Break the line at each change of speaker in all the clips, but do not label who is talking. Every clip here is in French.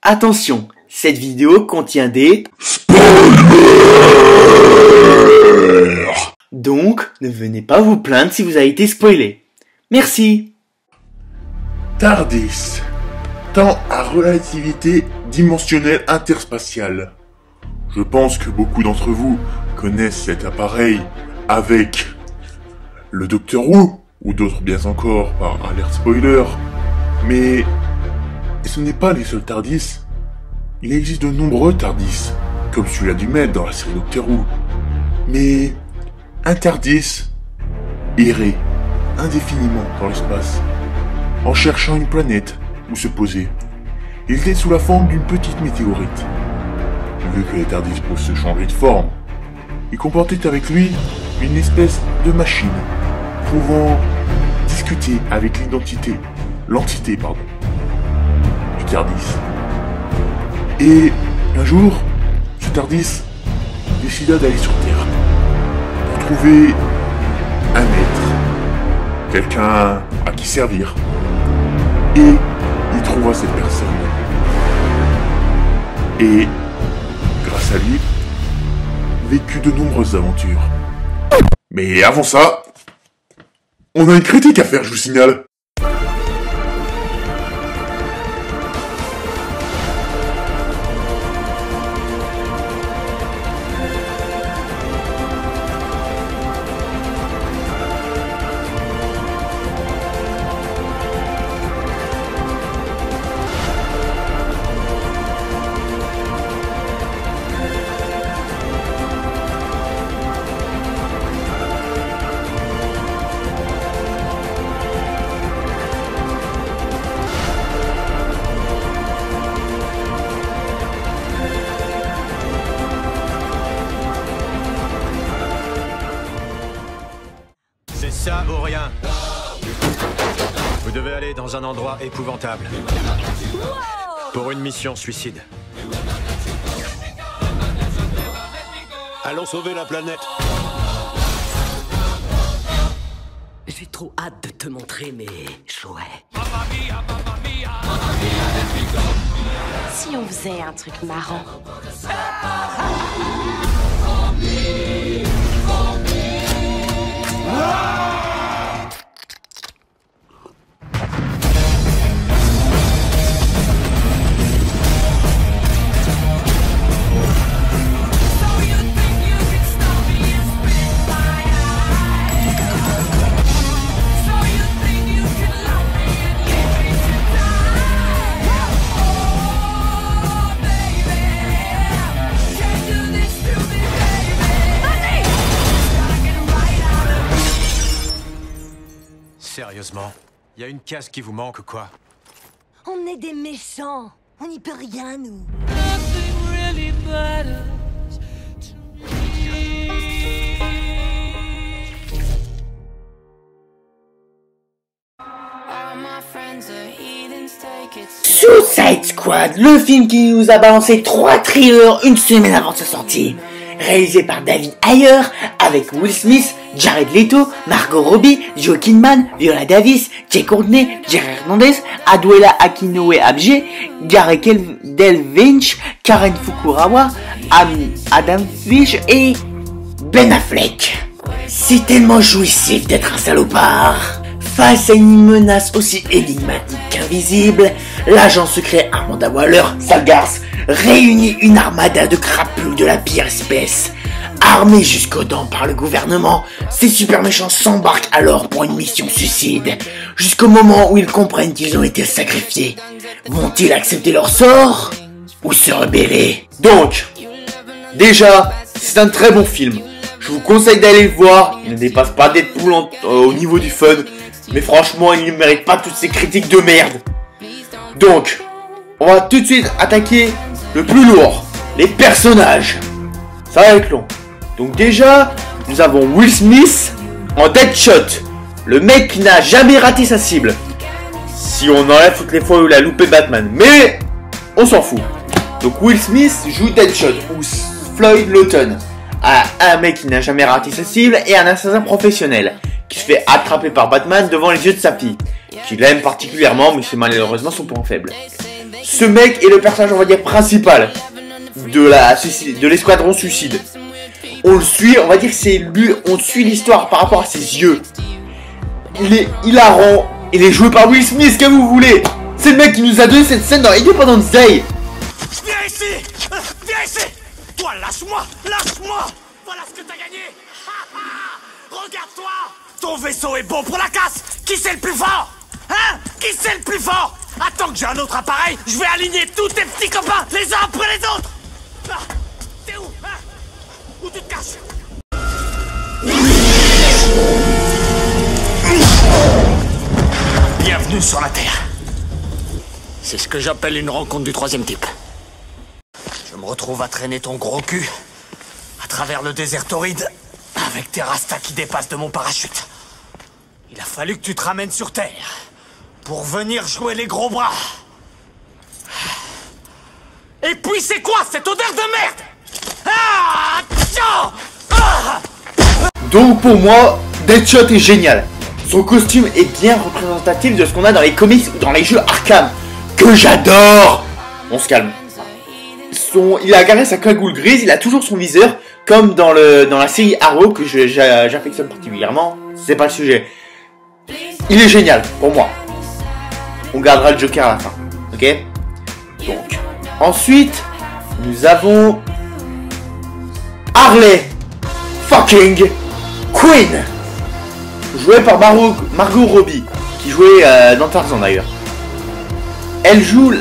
Attention, cette vidéo contient des
spoilers.
Donc, ne venez pas vous plaindre si vous avez été spoilé. Merci.
TARDIS, temps à relativité dimensionnelle interspatiale. Je pense que beaucoup d'entre vous connaissent cet appareil avec le Docteur Who, ou d'autres bien encore par alerte spoiler. Mais ce n'est pas les seuls TARDIS. Il existe de nombreux TARDIS, comme celui-là du Maître dans la série Doctor Who. Mais un TARDIS errait indéfiniment dans l'espace, en cherchant une planète où se poser. Il était sous la forme d'une petite météorite. Vu que les TARDIS peuvent se changer de forme, il comportait avec lui une espèce de machine, pouvant discuter avec l'entité du TARDIS. Et un jour, ce TARDIS décida d'aller sur Terre pour trouver un maître, quelqu'un à qui servir. Et il trouva cette personne. Et, grâce à lui, vécut de nombreuses aventures. Mais avant ça, on a une critique à faire, je vous signale.
C'est ça ou rien. Vous devez aller dans un endroit épouvantable. Pour une mission suicide. Allons sauver la planète.
J'ai trop hâte de te montrer mes jouets.
Si on faisait un truc marrant.
Sérieusement, y a une case qui vous manque, quoi?
On est des méchants. On n'y peut rien, nous.
Suicide Squad, le film qui nous a balancé 3 trailers une semaine avant sa sortie. Réalisé par David Ayer, avec Will Smith, Jared Leto, Margot Robbie, Joe Kidman, Viola Davis, Jay Courtney, Jerry Hernandez, Adwela Akinoue Abje, Gary Delvinch, Karen Fukuhara, Adam Fish et Ben Affleck. C'est tellement jouissif d'être un salopard. Face à une menace aussi énigmatique qu'invisible, l'agent secret Amanda Waller, sale garce, réunit une armada de crapules de la pire espèce. Armés jusqu'aux dents par le gouvernement, ces super méchants s'embarquent alors pour une mission suicide, jusqu'au moment où ils comprennent qu'ils ont été sacrifiés. Vont-ils accepter leur sort ou se rebeller? Donc, déjà, c'est un très bon film. Je vous conseille d'aller le voir. Il ne dépasse pas Deadpool au niveau du fun, mais franchement, il ne mérite pas toutes ces critiques de merde. Donc, on va tout de suite attaquer le plus lourd, les personnages. Ça va être long. Donc déjà, nous avons Will Smith en Deadshot, le mec qui n'a jamais raté sa cible. Si on enlève toutes les fois où il a loupé Batman, mais on s'en fout. Donc Will Smith joue Deadshot ou Floyd Lawton, un mec qui n'a jamais raté sa cible et un assassin professionnel qui se fait attraper par Batman devant les yeux de sa fille, qu'il aime particulièrement, mais c'est malheureusement son point faible. Ce mec est le personnage, on va dire, principal de l'escadron suicide. On le suit, on va dire que c'est lui, on suit l'histoire par rapport à ses yeux. Il est hilarant, il est joué par Will Smith, que vous voulez. C'est le mec qui nous a donné cette scène dans Independence Day.
Viens ici! Viens ici! Toi, lâche-moi! Lâche-moi! Voilà ce que t'as gagné! Regarde-toi! Ton vaisseau est bon pour la casse! Qui c'est le plus fort? Hein? Qui c'est le plus fort? Attends que j'ai un autre appareil, je vais aligner tous tes petits copains, les uns après les autres! Ah, t'es où? Hein? Où tu te caches? Bienvenue sur la Terre. C'est ce que j'appelle une rencontre du troisième type. Je me retrouve à traîner ton gros cul à travers le désert torride avec tes rastas qui dépassent de mon parachute. Il a fallu que tu te ramènes sur Terre pour venir jouer les gros bras. Et puis c'est quoi cette odeur de merde? Ah, tiens, ah.
Donc pour moi, Deadshot est génial. Son costume est bien représentatif de ce qu'on a dans les comics ou dans les jeux Arkham, que j'adore. On se calme. Il a garé sa cagoule grise, il a toujours son viseur, comme dans la série Arrow, que j'affectionne particulièrement. C'est pas le sujet. Il est génial, pour moi. On gardera le Joker à la fin, ok? Donc, ensuite, nous avons Harley fucking Quinn, jouée par Margot Robbie, qui jouait dans Tarzan d'ailleurs. Elle joue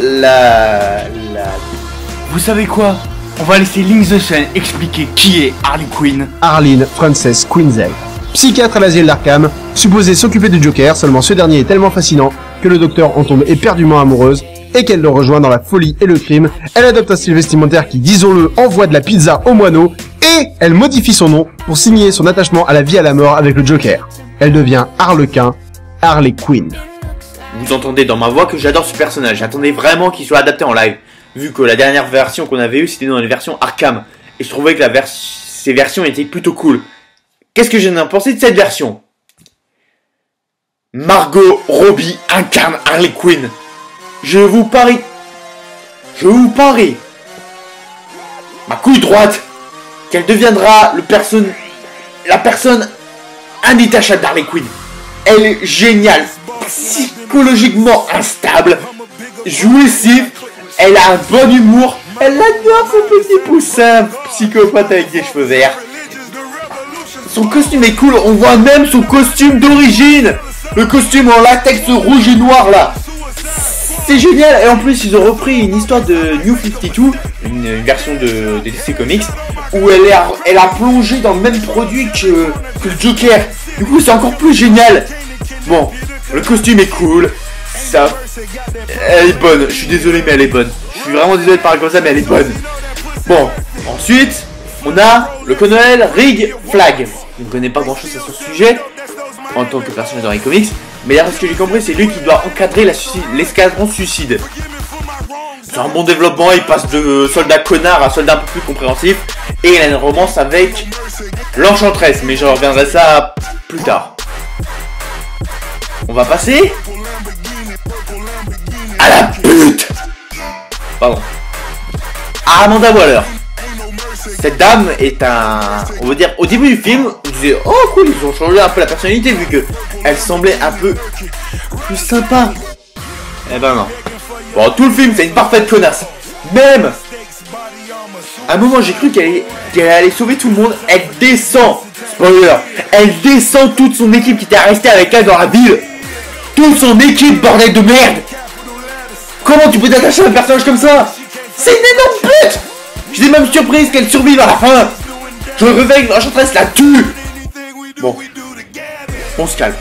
Vous savez quoi? On va laisser Link the Sun expliquer qui est Harley Quinn.
Arlene Frances Quinzel, psychiatre à l'asile d'Arkham, supposée s'occuper du Joker, seulement ce dernier est tellement fascinant que le docteur en tombe éperdument amoureuse et qu'elle le rejoint dans la folie et le crime. Elle adopte un style vestimentaire qui, disons-le, envoie de la pizza au moineau et elle modifie son nom pour signer son attachement à la vie et à la mort avec le Joker. Elle devient Harlequin, Harley Quinn.
Vous entendez dans ma voix que j'adore ce personnage, j'attendais vraiment qu'il soit adapté en live, vu que la dernière version qu'on avait eue c'était dans une version Arkham, et je trouvais que ces versions étaient plutôt cool. Qu'est-ce que j'en ai pensé de cette version? Margot Robbie incarne Harley Quinn. Je vous parie, ma couille droite, qu'elle deviendra la personne indétachable d'Harley Quinn. Elle est géniale, psychologiquement instable, jouissive, elle a un bon humour, elle adore son petit poussin psychopathe avec des cheveux verts. Son costume est cool, on voit même son costume d'origine, le costume en latex rouge et noir là. C'est génial, et en plus ils ont repris une histoire de New 52, une version de DC Comics, où elle a plongé dans le même produit que le Joker. Du coup c'est encore plus génial. Bon, le costume est cool, elle est bonne, je suis désolé mais elle est bonne. Je suis vraiment désolé de parler comme ça mais elle est bonne. Bon, ensuite, on a le colonel Rig Flag. Je ne connais pas grand chose à ce sujet, en tant que personnage dans les comics, mais d'après ce que j'ai compris, c'est lui qui doit encadrer l'escadron suicide. C'est un bon développement, il passe de soldat connard à soldat un peu plus compréhensif, et il a une romance avec l'Enchantresse, mais je reviendrai à ça plus tard. On va passer à la pute. Pardon. À Amanda Waller. Cette dame est on va dire, au début du film, vous disiez, oh cool, ils ont changé un peu la personnalité vu que elle semblait un peu plus sympa. Eh ben non. Bon, tout le film, c'est une parfaite connasse. Même, à un moment, j'ai cru qu'elle allait sauver tout le monde. Elle descend, spoiler, elle descend toute son équipe qui était restée avec elle dans la ville. Toute son équipe, bordel de merde. Comment tu peux t'attacher à un personnage comme ça? C'est une énorme pute. J'étais même surprise qu'elle survive à la fin. Je me réveille, l'Enchantresse la tue. Bon, on se calme.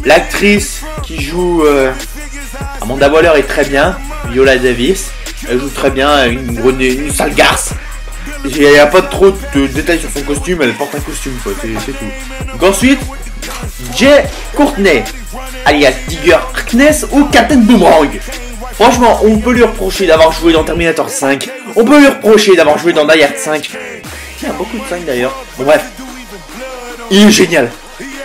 L'actrice qui joue Amanda Waller est très bien. Viola Davis, elle joue très bien, une sale garce. Il n'y a pas trop de détails sur son costume, elle porte un costume quoi, c'est tout. Donc ensuite, Jay Courtney, alias Digger Harkness ou Captain Boomerang. Franchement, on peut lui reprocher d'avoir joué dans Terminator 5, on peut lui reprocher d'avoir joué dans Die Hard 5. Il y a beaucoup de 5 d'ailleurs. Bon bref, il est génial.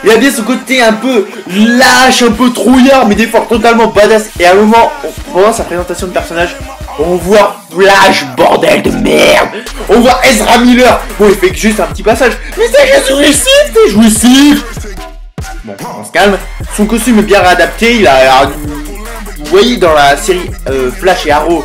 Il a bien son côté un peu lâche, un peu trouillard, mais des fois totalement badass. Et à un moment, pendant sa présentation de personnage, on voit Flash, bordel de merde. On voit Ezra Miller. Bon, il fait que juste un petit passage. Mais c'est jouissif, c'est jouissif. Bon, on se calme. Son costume est bien réadapté. Il a... Vous voyez dans la série Flash et Arrow,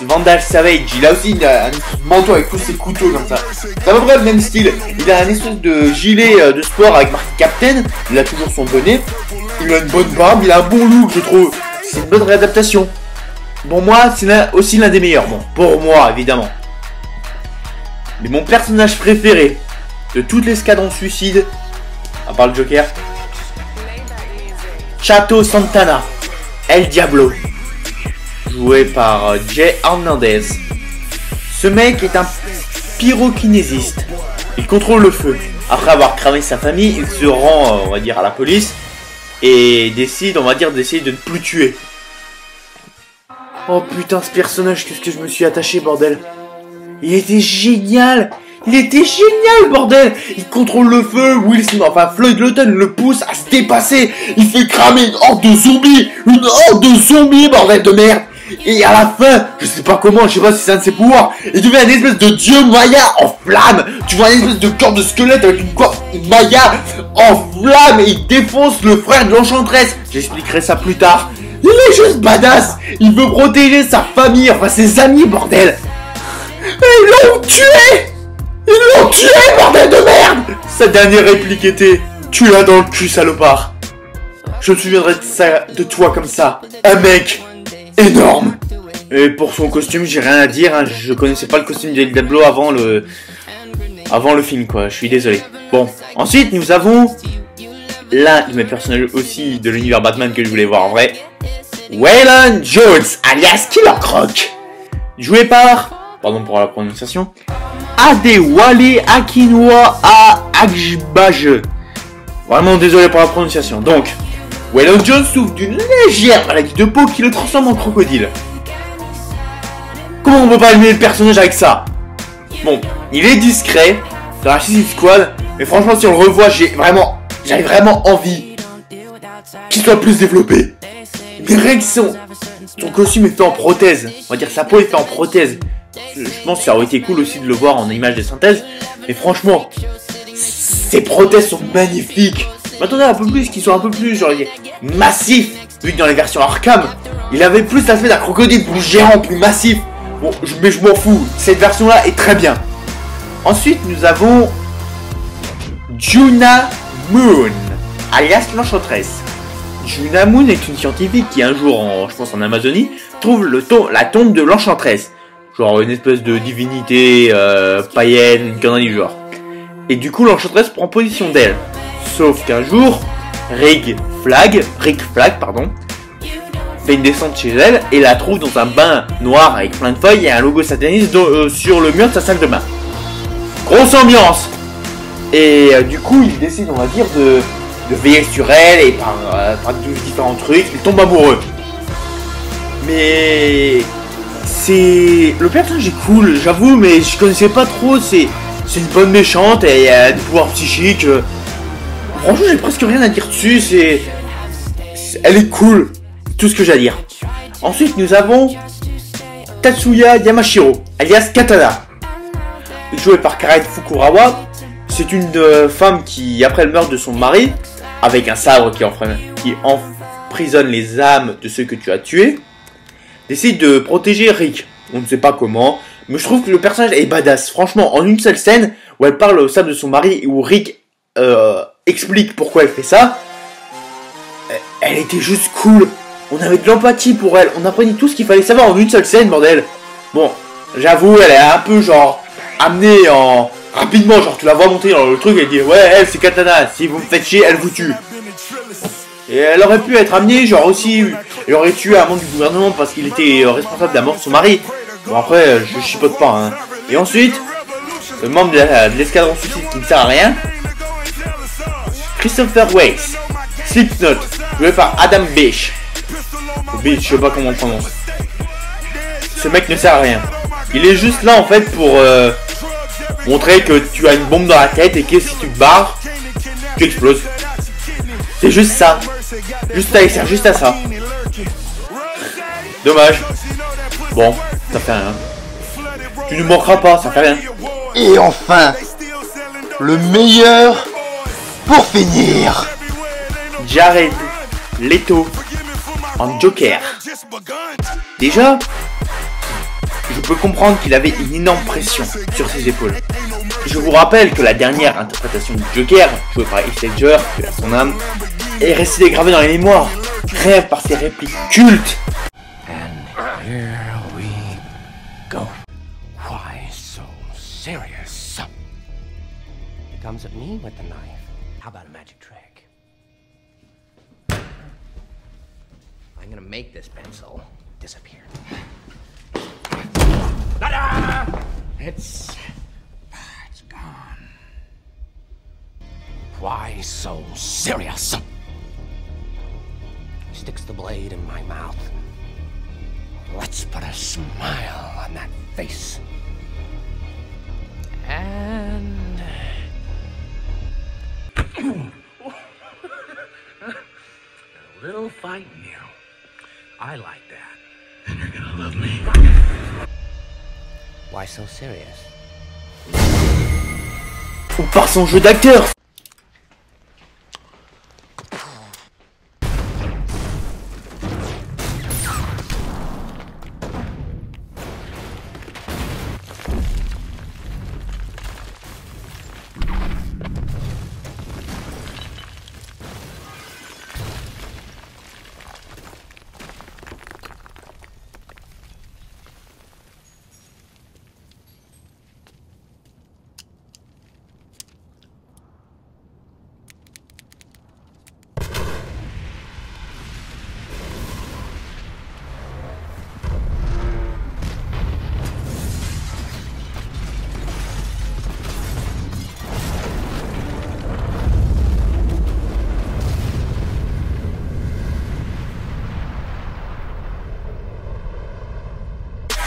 Vandal Savage, il a aussi un manteau avec tous ses couteaux comme ça. C'est à peu près le même style. Il a un espèce de gilet de sport avec marqué Captain. Il a toujours son bonnet. Il a une bonne barbe. Il a un bon look, je trouve. C'est une bonne réadaptation. Bon, moi, c'est aussi l'un des meilleurs. Bon, pour moi, évidemment. Mais mon personnage préféré de toute l'escadron suicide, à part le Joker, Chato Santana, El Diablo, joué par Jay Hernandez. Ce mec est un pyrokinésiste. Il contrôle le feu. Après avoir cramé sa famille, il se rend, on va dire, à la police et décide, on va dire, d'essayer de ne plus tuer. Oh putain, ce personnage, qu'est-ce que je me suis attaché, bordel. Il était génial. Il était génial, bordel. Il contrôle le feu. Floyd Lawton le pousse à se dépasser. Il fait cramer une horde de zombies. Une horde de zombies, bordel de merde. Et à la fin, je sais pas comment, je sais pas si c'est un de ses pouvoirs, il devient une espèce de dieu maya en flamme. Tu vois une espèce de corps de squelette avec une maya en flamme. Et il défonce le frère de l'enchanteresse. J'expliquerai ça plus tard. Il est juste badass. Il veut protéger sa famille, enfin ses amis, bordel. Et ils l'ont tué. Ils l'ont tué, bordel de merde. Sa dernière réplique était: tu l'as dans le cul, salopard. Je me souviendrai de toi comme ça. Un mec énorme. Et pour son costume, j'ai rien à dire, hein. Je connaissais pas le costume d'El Diablo avant le film, quoi. Je suis désolé. Bon, ensuite nous avons l'un de mes personnages aussi de l'univers Batman que je voulais voir en vrai, Waylon Jones, alias Killer Croc, joué par, pardon pour la prononciation, Adewale Akinwa Agbaje. Vraiment désolé pour la prononciation. Donc, Waylon Jones souffre d'une légère maladie de peau qui le transforme en crocodile. Comment on peut pas aimer le personnage avec ça? Bon, il est discret dans la Suicide Squad, mais franchement si on le revoit, j'avais vraiment envie qu'il soit plus développé. Mais rien que son costume est fait en prothèse, on va dire sa peau est faite en prothèse. Je pense que ça aurait été cool aussi de le voir en image de synthèse, mais franchement, ces prothèses sont magnifiques. Je m'attendais un peu plus, qu'ils soient un peu plus genre massifs, vu que dans les versions Arkham, il avait plus l'aspect d'un crocodile plus géant, plus massif. Bon, mais je m'en fous, cette version-là est très bien. Ensuite, nous avons Juna Moon, alias l'Enchanteresse. Juna Moon est une scientifique qui un jour, je pense en Amazonie, trouve la tombe de l'Enchanteresse. Genre une espèce de divinité païenne, une connerie du genre. Et du coup, l'Enchanteresse prend position d'elle. Sauf qu'un jour, Rick Flag, fait une descente chez elle et la trouve dans un bain noir avec plein de feuilles et un logo sataniste sur le mur de sa salle de bain. Grosse ambiance. Et du coup, il décide, on va dire, de veiller sur elle et par différents trucs, il tombe amoureux. Mais le personnage est cool, j'avoue, mais je connaissais pas trop. C'est une bonne méchante et elle a des pouvoirs psychiques. Franchement, j'ai presque rien à dire dessus. Elle est cool. Tout ce que j'ai à dire. Ensuite, nous avons Tatsuya Yamashiro, alias Katana, joué par Karen Fukurawa. C'est une femme qui, après le meurtre de son mari, avec un sabre qui emprisonne les âmes de ceux que tu as tués, décide de protéger Rick. On ne sait pas comment, mais je trouve que le personnage est badass. Franchement, en une seule scène où elle parle au sabre de son mari et où Rick explique pourquoi elle fait ça, elle était juste cool. On avait de l'empathie pour elle, on apprenait tout ce qu'il fallait savoir en une seule scène, bordel. Bon, j'avoue, elle est un peu genre amenée rapidement, genre tu la vois monter dans le truc et dire ouais, elle c'est Katana, si vous me faites chier, elle vous tue. Et elle aurait pu être amenée, genre aussi, elle aurait tué un membre du gouvernement parce qu'il était responsable de la mort de son mari. Bon après, je chipote pas, hein. Et ensuite, le membre de l'escadron suicide qui ne sert à rien, Christopher Weiss, Slipknot, joué par Adam Beach. Beach, je sais pas comment on prononce. Ce mec ne sert à rien. Il est juste là en fait pour montrer que tu as une bombe dans la tête et que si tu te barres, tu exploses. C'est juste ça. Juste à ça, juste à ça. Dommage. Bon, ça fait rien. Tu ne manqueras pas, ça fait rien.
Et enfin, le meilleur pour finir.
Jared Leto en Joker. Déjà, je peux comprendre qu'il avait une énorme pression sur ses épaules. Je vous rappelle que la dernière interprétation du Joker, jouée par Heath Ledger, que à son âme, est restée gravée dans les mémoires, rien par ses répliques cultes.
And here we go. Why so serious? He comes at me with the knife. How about a magic trick? I'm gonna make this pencil disappear. Ta-da! It's gone. Why so serious? Sticks the blade in my mouth. Let's put a smile on that face. And a little fight in you. I like that. And you're gonna love me. Why so serious?
Ou par son jeu d'acteur.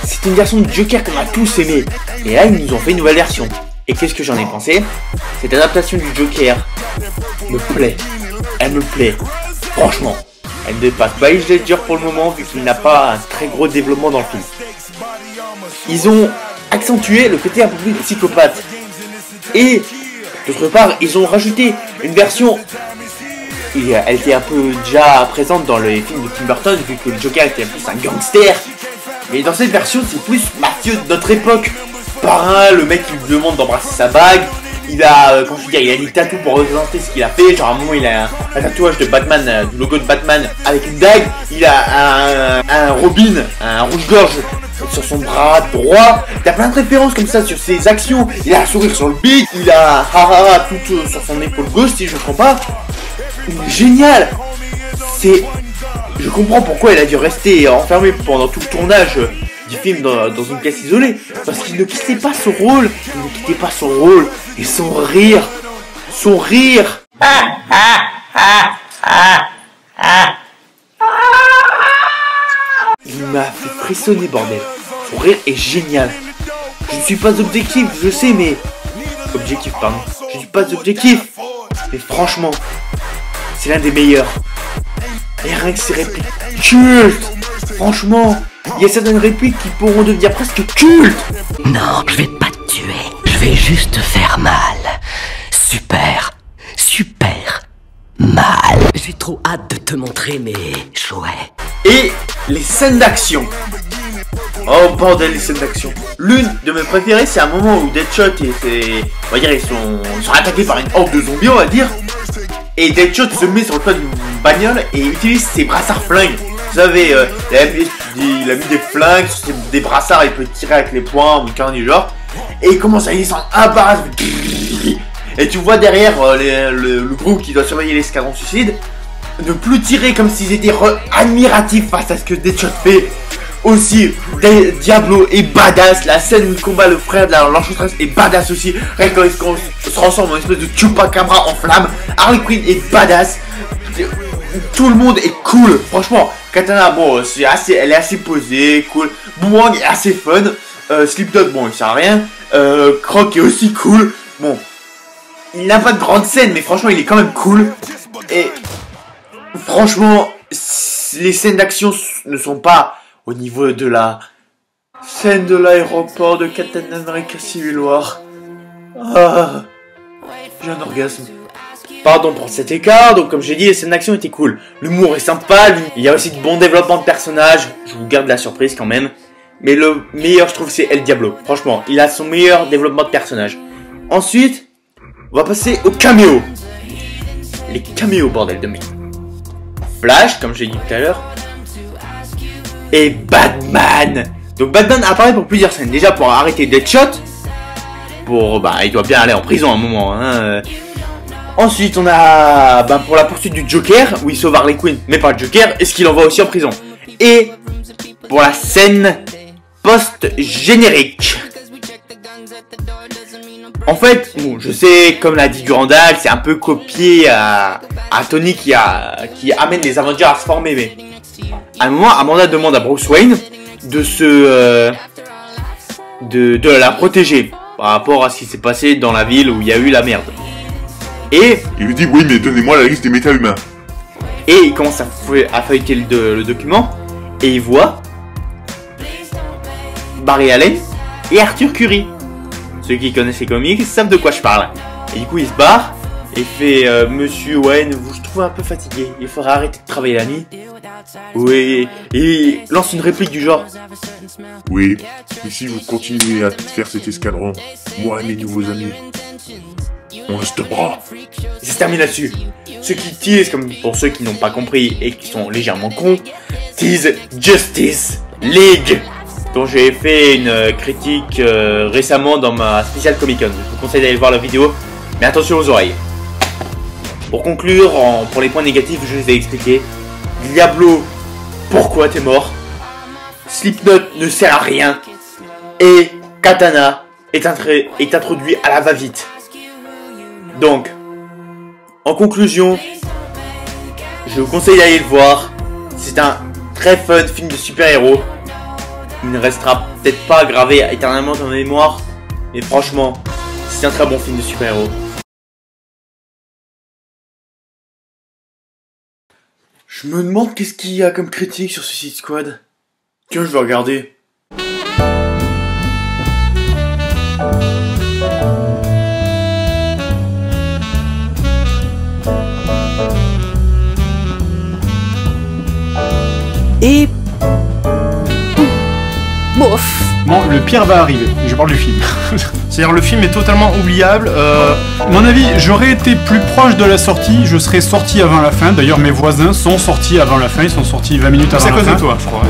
C'est une version de Joker qu'on a tous aimé. Et là, ils nous ont fait une nouvelle version. Et qu'est-ce que j'en ai pensé? Cette adaptation du Joker me plaît. Elle me plaît. Franchement. Elle ne dépasse pas Heath Ledger pour le moment, vu qu'il n'a pas un très gros développement dans le film. Ils ont accentué le côté un peu plus psychopathe. Et, d'autre part, ils ont rajouté une version... Elle était un peu déjà présente dans les films de Tim Burton, vu que le Joker était plus un gangster. Mais dans cette version, c'est plus mafieux de notre époque. Parrain, le mec qui lui demande d'embrasser sa bague. Il a, quand je veux dire, il a des tatous pour représenter ce qu'il a fait. Genre à un moment, il a un tatouage de Batman, du logo de Batman avec une dague. Il a un Robin, un rouge-gorge sur son bras droit. Il a plein de références comme ça sur ses actions. Il a un sourire sur le bide. Il a un ha tout sur son épaule gauche, si je ne me trompe pas. Génial. C'est... Je comprends pourquoi il a dû rester enfermé pendant tout le tournage du film dans une pièce isolée. Parce qu'il ne quittait pas son rôle. Il ne quittait pas son rôle. Et son rire. Son rire. Il m'a fait frissonner, bordel. Son rire est génial. Je ne suis pas objectif, je sais, mais... Objectif, pardon. Je ne suis pas objectif. Mais franchement, c'est l'un des meilleurs. Et rien que ces répliques cultes. Franchement, il y a certaines répliques qui pourront devenir presque cultes.
non, je vais pas te tuer. Je vais juste te faire mal. Super mal. J'ai trop hâte de te montrer mes jouets.
Et les scènes d'action. Oh bordel, les scènes d'action. L'une de mes préférées, c'est un moment où Deadshot et ses... On va dire, ils sont attaqués par une horde de zombies, on va dire. Et Deadshot se met sur le toit d'une bagnole et utilise ses brassards flingues. Vous savez, il a mis des flingues, des brassards, il peut tirer avec les poings ou quelque chose du genre. Et il commence à descendre un par un. Et tu vois derrière le groupe qui doit surveiller l'escadron suicide ne plus tirer comme s'ils étaient admiratifs face à ce que Deadshot fait. Aussi, Diablo est badass. La scène où il combat le frère de l'Enchantress est badass aussi. Rien quand il se transforme en espèce de Chupacabra en flamme. Harley Quinn est badass. Tout le monde est cool. Franchement, Katana, bon, elle est assez posée, cool. Boomerang est assez fun. Slipdog, bon, il sert à rien. Croc est aussi cool. Bon, il n'a pas de grande scène, mais franchement, il est quand même cool. Et franchement, les scènes d'action ne sont pas au niveau de la scène de l'aéroport de Captain America Civil War. Ah, j'ai un orgasme. Pardon pour cet écart, donc comme j'ai dit, les scènes d'action étaient cool. L'humour est sympa, il y a aussi de bons développements de personnages. Je vous garde la surprise quand même. Mais le meilleur, je trouve, c'est El Diablo. Franchement, il a son meilleur développement de personnage. Ensuite, on va passer aux caméos. Les caméos, bordel de merde. Flash, comme j'ai dit tout à l'heure. Et Batman. Donc Batman apparaît pour plusieurs scènes. Déjà pour arrêter Deadshot. Il doit bien aller en prison à un moment. Hein. Ensuite, on a pour la poursuite du Joker, où il sauve Harley Quinn, mais pas le Joker, et ce qu'il envoie aussi en prison. Et pour la scène post-générique. En fait, bon, je sais, comme l'a dit Durandal, c'est un peu copié à Tony qui amène les Avengers à se former, mais à un moment, Amanda demande à Bruce Wayne de la protéger par rapport à ce qui s'est passé dans la ville où il y a eu la merde. Et
il lui dit oui, mais donnez-moi la liste des méta-humains.
Et il commence à feuilleter le document et il voit Barry Allen et Arthur Curry. Ceux qui connaissent les comics savent de quoi je parle. Et du coup, il se barre et fait Monsieur Wayne, je trouve un peu fatigué. Il faudrait arrêter de travailler la nuit. Oui, et il lance une réplique du genre.
Oui, et si vous continuez à faire cet escadron, moi et mes nouveaux amis, on reste bras.
Et ça se termine là-dessus. Ceux qui teasent, comme pour ceux qui n'ont pas compris et qui sont légèrement cons, tease Justice League, dont j'ai fait une critique récemment dans ma spéciale Comic Con. Je vous conseille d'aller voir la vidéo, mais attention aux oreilles. Pour conclure, pour les points négatifs, je les ai expliqués. Diablo, pourquoi t'es mort? Slipknot ne sert à rien. Et Katana est introduit à la va-vite. Donc, en conclusion, je vous conseille d'aller le voir. C'est un très fun film de super-héros. Il ne restera peut-être pas gravé éternellement dans ma mémoire, mais franchement, c'est un très bon film de super-héros. Je me demande qu'est-ce qu'il y a comme critique sur Suicide Squad. Tiens, je vais regarder.
Et... bof.
Bon, le pire va arriver. Je parle du film. C'est-à-dire le film est totalement oubliable. À mon avis, j'aurais été plus proche de la sortie. Je serais sorti avant la fin. D'ailleurs, mes voisins sont sortis avant la fin. Ils sont sortis 20 minutes avant la fin. C'est à cause de toi, je crois.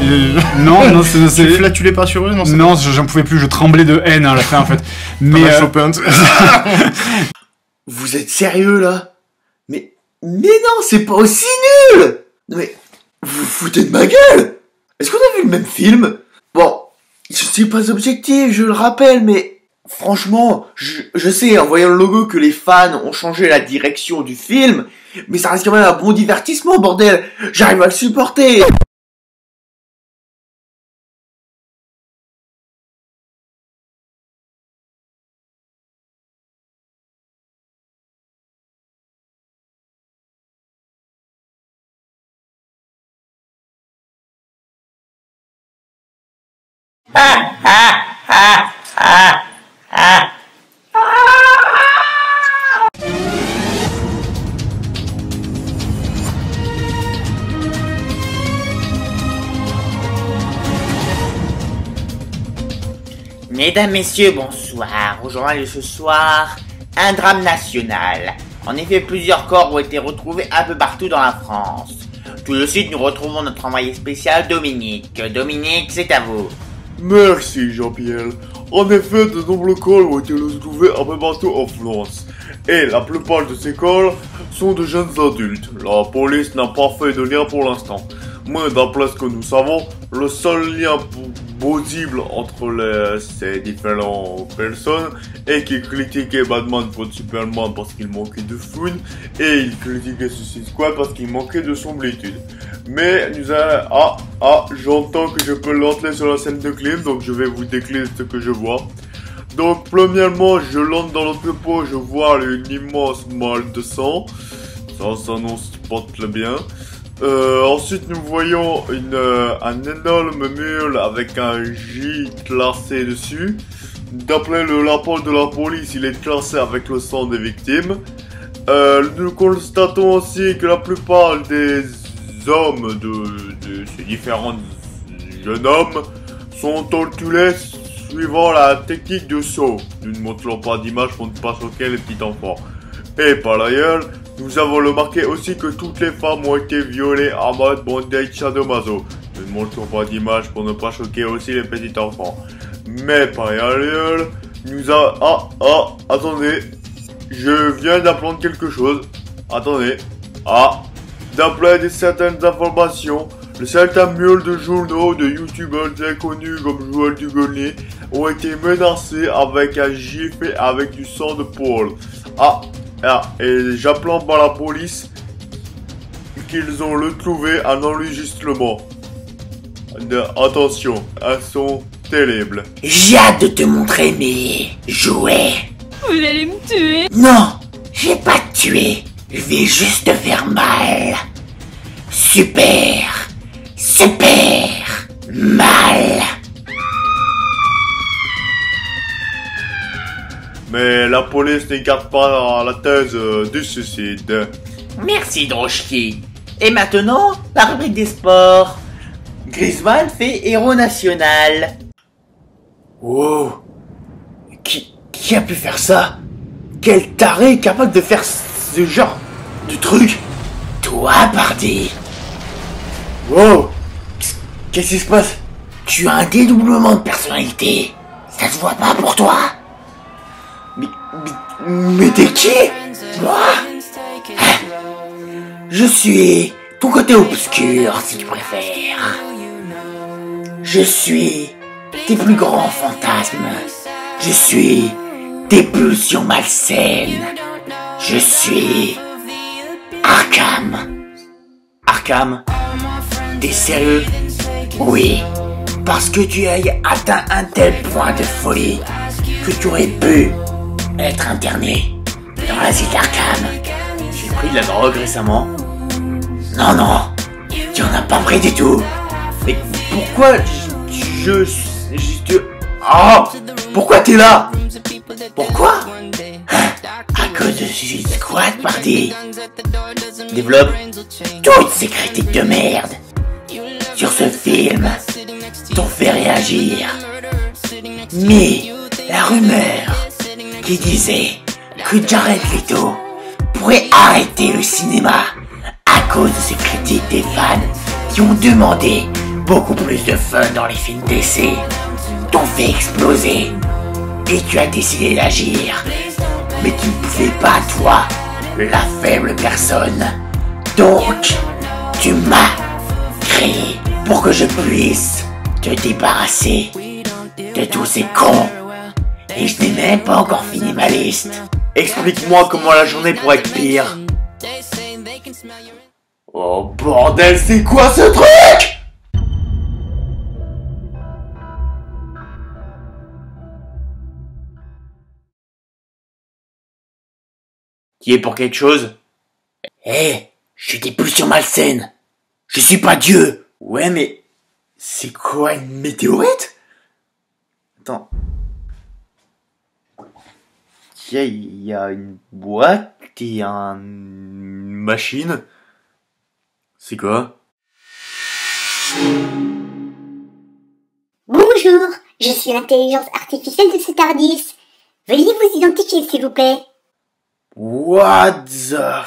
Non, c'est... Tu flatulais pas sur eux? Non, j'en pouvais plus. Je tremblais de haine à la fin, en fait. Mais...
Vous êtes sérieux, là? Mais non, c'est pas aussi nul! Non mais... Vous vous foutez de ma gueule? Est-ce qu'on a vu le même film? Bon, je suis pas objectif, je le rappelle, mais franchement, je sais en voyant le logo que les fans ont changé la direction du film, mais ça reste quand même un bon divertissement, bordel. J'arrive à le supporter. Mesdames, messieurs, bonsoir. Au journal de ce soir, un drame national. En effet, plusieurs corps ont été retrouvés un peu partout dans la France. Tout de suite, nous retrouvons notre envoyé spécial Dominique. Dominique, c'est à vous.
Merci Jean-Pierre. En effet, de nombreux corps ont été retrouvés un peu partout en France. Et la plupart de ces corps sont de jeunes adultes. La police n'a pas fait de lien pour l'instant. Mais d'après ce que nous savons, le seul lien possible entre ces différentes personnes est qu'ils critiquaient Batman contre Superman parce qu'il manquait de fun et ils critiquaient Suicide Squad parce qu'il manquait de sombritude. Mais nous j'entends que je peux l'entrer sur la scène de clip, donc je vais vous décrire ce que je vois. Donc premièrement, je lance dans l'entrepôt, je vois une immense malle de sang. Ça s'annonce pas très bien. Ensuite, nous voyons un énorme mule avec un J classé dessus. D'après le rapport de la police, il est classé avec le sang des victimes. Nous constatons aussi que la plupart des hommes de ces différents jeunes hommes sont torturés suivant la technique de saut. Nous ne montrons pas d'image pour ne pas choquer les petits enfants. Et par ailleurs, nous avons remarqué aussi que toutes les femmes ont été violées en mode bondage sadomaso. Nous ne montrons pas d'image pour ne pas choquer aussi les petits enfants. Mais par ailleurs, attendez, je viens d'apprendre quelque chose. Attendez. D'après certaines informations, certains mules de journaux de youtubeurs très connus comme Joël Dugonier ont été menacés avec un gifle avec du sang de Paul. Et j'apprends par la police qu'ils ont retrouvé un enregistrement. Attention, un son terrible.
J'ai hâte de te montrer mes jouets.
Vous allez me tuer?
Non, je vais pas te tuer. Je vais juste te faire mal. Super mal.
Mais la police n'écarte pas la thèse du suicide.
Merci Droschky. Et maintenant, la rubrique des sports. Griezmann fait héros national. Wow. Qui a pu faire ça? Quel taré est capable de faire ce genre de truc? Toi, Bardi. Wow. Qu'est-ce qui se passe? Tu as un dédoublement de personnalité. Ça se voit pas pour toi? Mais t'es qui? Moi? Je suis ton côté obscur, si tu préfères. Je suis tes plus grands fantasmes. Je suis tes pulsions malsaines. Je suis Arkham. Arkham? T'es sérieux? Oui. Parce que tu as atteint un tel point de folie que tu aurais pu être interné dans l'asile d'Arkham. J'ai pris de la drogue récemment. Non, tu en as pas pris du tout. Mais pourquoi pourquoi t'es là? Pourquoi? À cause de Suicide Squad, Bardi. Développe toutes ces critiques de merde sur ce film t'ont fait réagir. Mais la rumeur qui disait que Jared Leto pourrait arrêter le cinéma à cause de ces critiques des fans qui ont demandé beaucoup plus de fun dans les films DC t'ont fait exploser. Et tu as décidé d'agir. Mais tu ne pouvais pas, toi, la faible personne. Donc, tu m'as créé pour que je puisse te débarrasser de tous ces cons. Et je n'ai même pas encore fini ma liste. Explique-moi comment la journée pourrait être pire. Oh bordel, c'est quoi ce truc? Qui est pour quelque chose? J'ai des pulsions malsaines. Je suis pas Dieu. Ouais, mais c'est quoi une météorite? Attends. Il y a une boîte et une machine. C'est quoi?
Bonjour, je suis l'intelligence artificielle de ce TARDIS. Veuillez vous identifier, s'il vous plaît.
What the